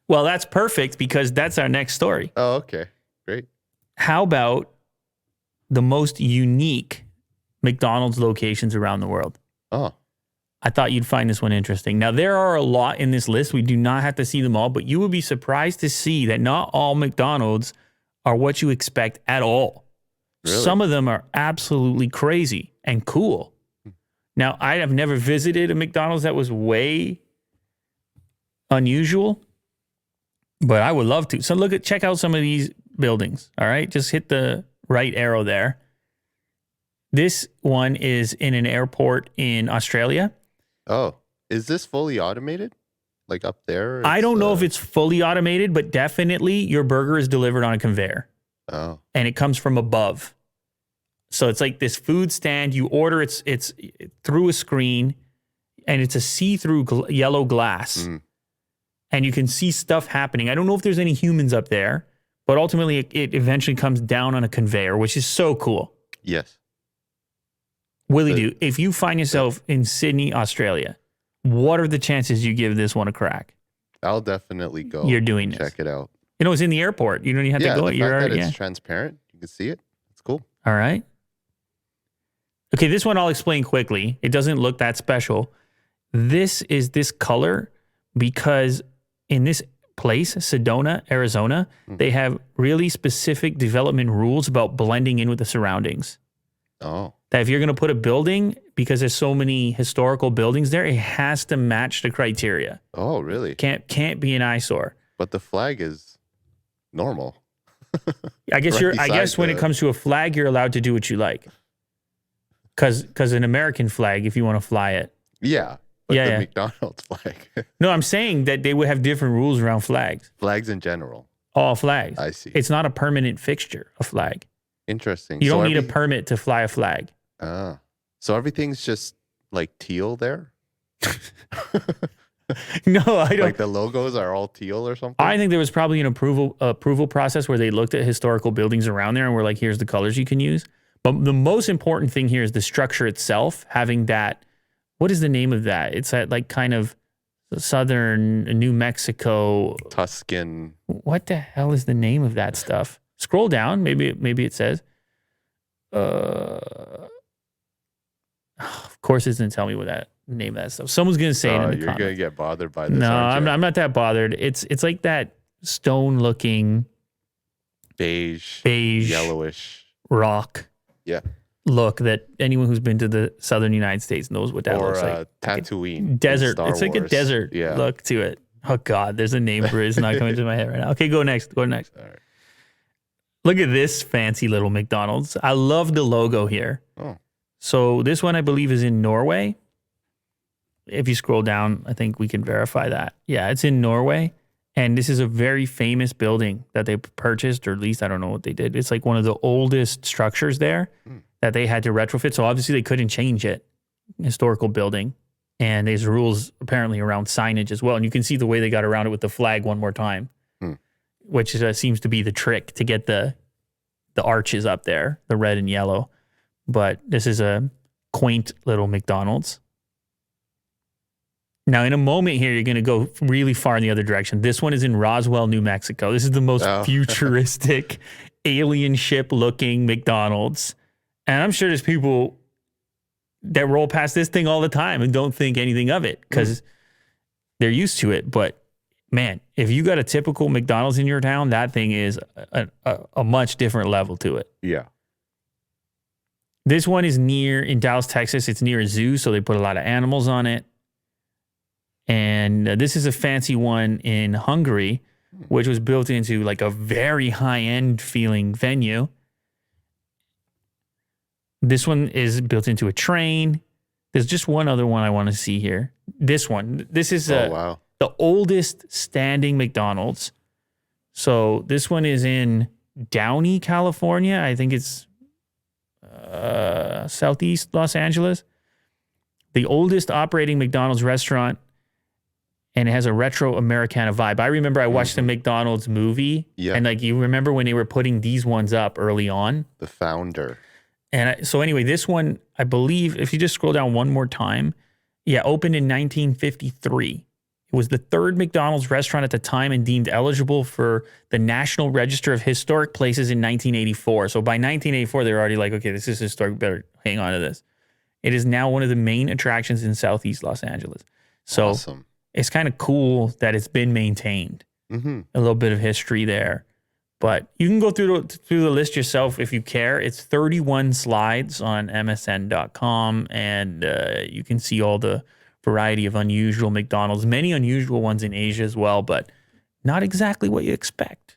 Well, that's perfect because that's our next story. Oh, okay. Great. How about the most unique McDonald's locations around the world? Oh. I thought you'd find this one interesting. Now, there are a lot in this list. We do not have to see them all, but you would be surprised to see that not all McDonald's are what you expect at all. Really? Some of them are absolutely crazy and cool. Now, I have never visited a McDonald's that was way unusual, but I would love to. So check out some of these buildings, all right? Just hit the right arrow there. This one is in an airport in Australia. Oh, is this fully automated? Like up there? I don't know if it's fully automated, but definitely your burger is delivered on a conveyor. Oh. And it comes from above. So it's like this food stand. You order, it's through a screen, and it's a see-through yellow glass. Mm. And you can see stuff happening. I don't know if there's any humans up there, but ultimately it eventually comes down on a conveyor, which is so cool. Yes. Willie, if you find yourself in Sydney, Australia, what are the chances you give this one a crack? I'll definitely go. You're doing this. Check it out. You know, it's in the airport. You don't even have to go. The fact that it's transparent. You can see it. It's cool. All right. Okay, this one I'll explain quickly. It doesn't look that special. This is this color because in this place, Sedona, Arizona, they have really specific development rules about blending in with the surroundings. Oh. That if you're going to put a building, because there's so many historical buildings there, it has to match the criteria. Oh, really? Can't be an eyesore. But the flag is normal. I guess when it comes to a flag, you're allowed to do what you like. Because an American flag, if you want to fly it. Yeah. But the McDonald's flag. No, I'm saying that they would have different rules around flags. Flags in general. All flags. I see. It's not a permanent fixture, a flag. Interesting. You don't need a permit to fly a flag. Ah. So everything's just like teal there? No, I don't. Like the logos are all teal or something? I think there was probably an approval process where they looked at historical buildings around there and were like, here's the colors you can use. But the most important thing here is the structure itself, having that. What is the name of that? It's at like kind of southern New Mexico. Tuscan. What the hell is the name of that stuff? Scroll down. Maybe it says. Of course, it doesn't tell me what that name of that stuff. Someone's gonna say it in the comments. You're gonna get bothered by this. No, I'm not that bothered. It's like that stone-looking beige, yellowish rock. Yeah. Look that anyone who's been to the southern United States knows what that looks like. Tatooine. Desert. It's like a desert look to it. Oh God, there's a name for it. It's not coming to my head right now. Okay, go next. All right. Look at this fancy little McDonald's. I love the logo here. Oh. So this one I believe is in Norway. If you scroll down, I think we can verify that. Yeah, it's in Norway. And this is a very famous building that they purchased, or at least I don't know what they did. It's like one of the oldest structures there that they had to retrofit. So obviously they couldn't change it. Historical building. And there's rules apparently around signage as well. And you can see the way they got around it with the flag one more time, which seems to be the trick to get the arches up there, the red and yellow. But this is a quaint little McDonald's. Now, in a moment here, you're going to go really far in the other direction. This one is in Roswell, New Mexico. This is the most futuristic, alien ship-looking McDonald's. And I'm sure there's people that roll past this thing all the time and don't think anything of it because they're used to it. But, man, if you got a typical McDonald's in your town, that thing is a much different level to it. Yeah. This one is in Dallas, Texas. It's near a zoo, so they put a lot of animals on it. And this is a fancy one in Hungary, which was built into like a very high-end feeling venue. This one is built into a train. There's just one other one I want to see here. This one. This is the oldest standing McDonald's. So this one is in Downey, California. I think it's southeast Los Angeles. The oldest operating McDonald's restaurant. And it has a retro Americana vibe. I remember I watched the McDonald's movie. Yeah. And like you remember when they were putting these ones up early on? The founder. And so anyway, this one, I believe, if you just scroll down one more time, opened in 1953 It was the third McDonald's restaurant at the time and deemed eligible for the National Register of Historic Places in 1984. So by 1984, they were already like, okay, this is historic. We better hang on to this. It is now one of the main attractions in Southeast Los Angeles. So Awesome. it's kind of cool that it's been maintained. Mm-hmm. A little bit of history there. But you can go through the list yourself if you care. It's 31 slides on MSN.com, and you can see all the variety of unusual McDonald's, many unusual ones in Asia as well, but not exactly what you expect.